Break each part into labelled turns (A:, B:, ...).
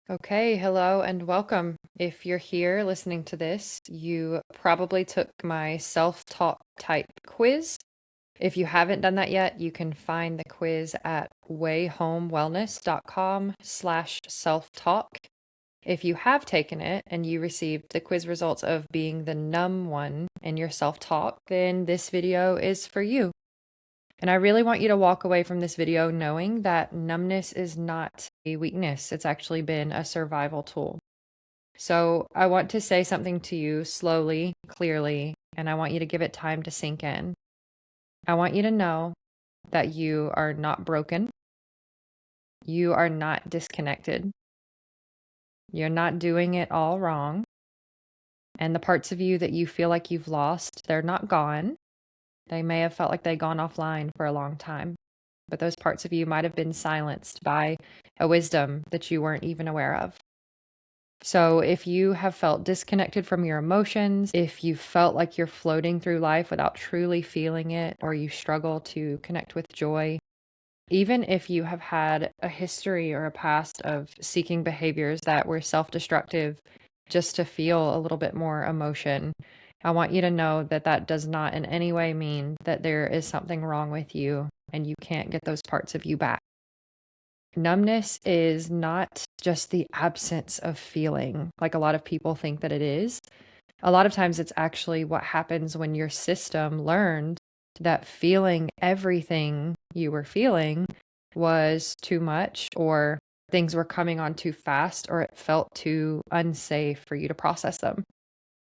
A: Okay, hello and welcome. If you're here listening to this, you probably took my self-talk type quiz. If you haven't done that yet, you can find the quiz at wayhomewellness.com/self-talk. If you have taken it and you received the quiz results of being the numb one in your self-talk, then this video is for you. And I really want you to walk away from this video knowing that numbness is not a weakness. It's actually been a survival tool. So I want to say something to you slowly, clearly, and I want you to give it time to sink in. I want you to know that you are not broken. You are not disconnected. You're not doing it all wrong. And the parts of you that you feel like you've lost, they're not gone. They may have felt like they'd gone offline for a long time, but those parts of you might have been silenced by a wisdom that you weren't even aware of. So, if you have felt disconnected from your emotions, if you felt like you're floating through life without truly feeling it, or you struggle to connect with joy, even if you have had a history or a past of seeking behaviors that were self destructive just to feel a little bit more emotion, I want you to know that that does not in any way mean that there is something wrong with you and you can't get those parts of you back. Numbness is not just the absence of feeling, like a lot of people think that it is. A lot of times it's actually what happens when your system learned that feeling everything you were feeling was too much, or things were coming on too fast, or it felt too unsafe for you to process them.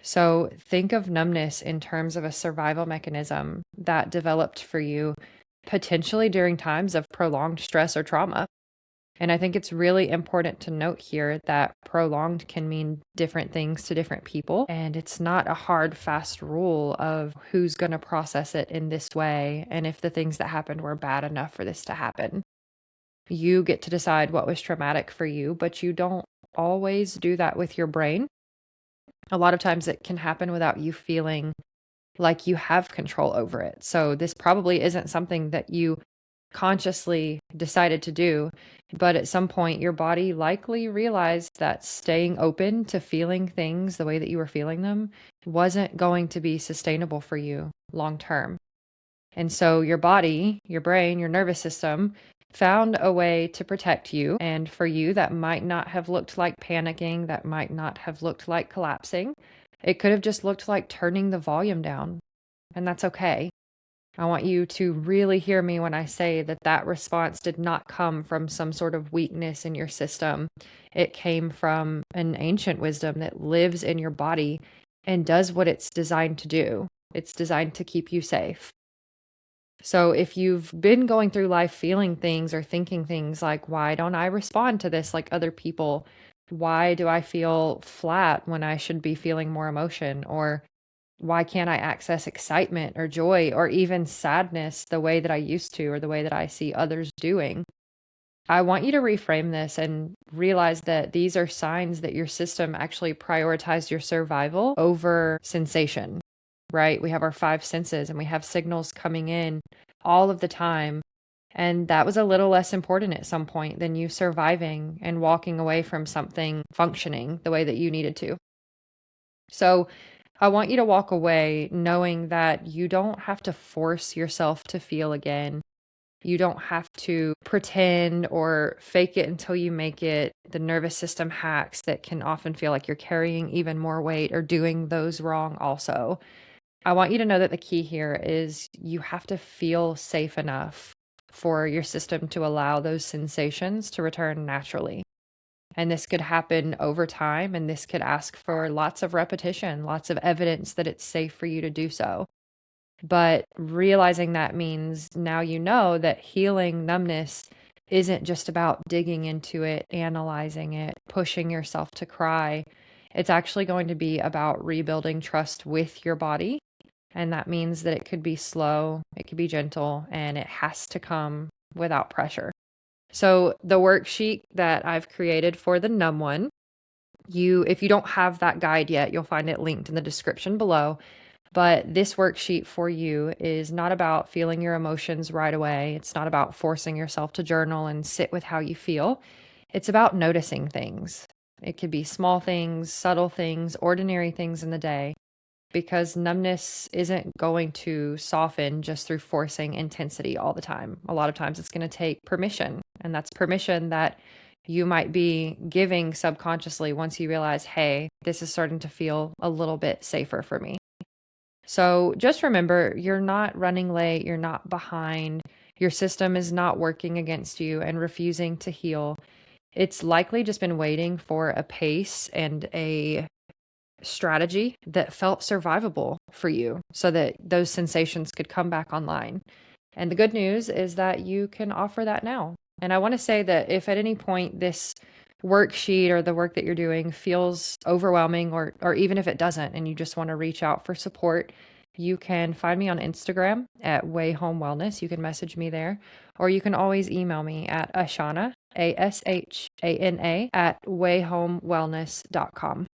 A: So think of numbness in terms of a survival mechanism that developed for you potentially during times of prolonged stress or trauma. And I think it's really important to note here that prolonged can mean different things to different people. And it's not a hard, fast rule of who's going to process it in this way and if the things that happened were bad enough for this to happen. You get to decide what was traumatic for you, but you don't always do that with your brain. A lot of times it can happen without you feeling like you have control over it. So this probably isn't something that you consciously decided to do, but at some point your body likely realized that staying open to feeling things the way that you were feeling them wasn't going to be sustainable for you long term. And so your body, your brain, your nervous system found a way to protect you. And for you, that might not have looked like panicking, that might not have looked like collapsing. It could have just looked like turning the volume down, and that's okay. I want you to really hear me when I say that that response did not come from some sort of weakness in your system. It came from an ancient wisdom that lives in your body and does what it's designed to do. It's designed to keep you safe. So if you've been going through life feeling things or thinking things like, why don't I respond to this like other people? Why do I feel flat when I should be feeling more emotion? Or why can't I access excitement or joy or even sadness the way that I used to or the way that I see others doing? I want you to reframe this and realize that these are signs that your system actually prioritized your survival over sensation, right? We have our five senses and we have signals coming in all of the time. And that was a little less important at some point than you surviving and walking away from something functioning the way that you needed to. So I want you to walk away knowing that you don't have to force yourself to feel again. You don't have to pretend or fake it until you make it. The nervous system hacks that can often feel like you're carrying even more weight or doing those wrong also. I want you to know that the key here is you have to feel safe enough for your system to allow those sensations to return naturally. And this could happen over time, and this could ask for lots of repetition, lots of evidence that it's safe for you to do so. But realizing that means now you know that healing numbness isn't just about digging into it, analyzing it, pushing yourself to cry. It's actually going to be about rebuilding trust with your body. And that means that it could be slow, it could be gentle, and it has to come without pressure. So the worksheet that I've created for the Numb One, if you don't have that guide yet, you'll find it linked in the description below. But this worksheet for you is not about feeling your emotions right away. It's not about forcing yourself to journal and sit with how you feel. It's about noticing things. It could be small things, subtle things, ordinary things in the day, because numbness isn't going to soften just through forcing intensity all the time. A lot of times it's going to take permission, and that's permission that you might be giving subconsciously once you realize, hey, this is starting to feel a little bit safer for me. So just remember, you're not running late, you're not behind, your system is not working against you and refusing to heal. It's likely just been waiting for a pace and a strategy that felt survivable for you so that those sensations could come back online. And the good news is that you can offer that now. And I want to say that if at any point this worksheet or the work that you're doing feels overwhelming, or even if it doesn't, and you just want to reach out for support, you can find me on Instagram at Way Home Wellness. You can message me there, or you can always email me at Ashana, ASHANA, at wayhomewellness.com.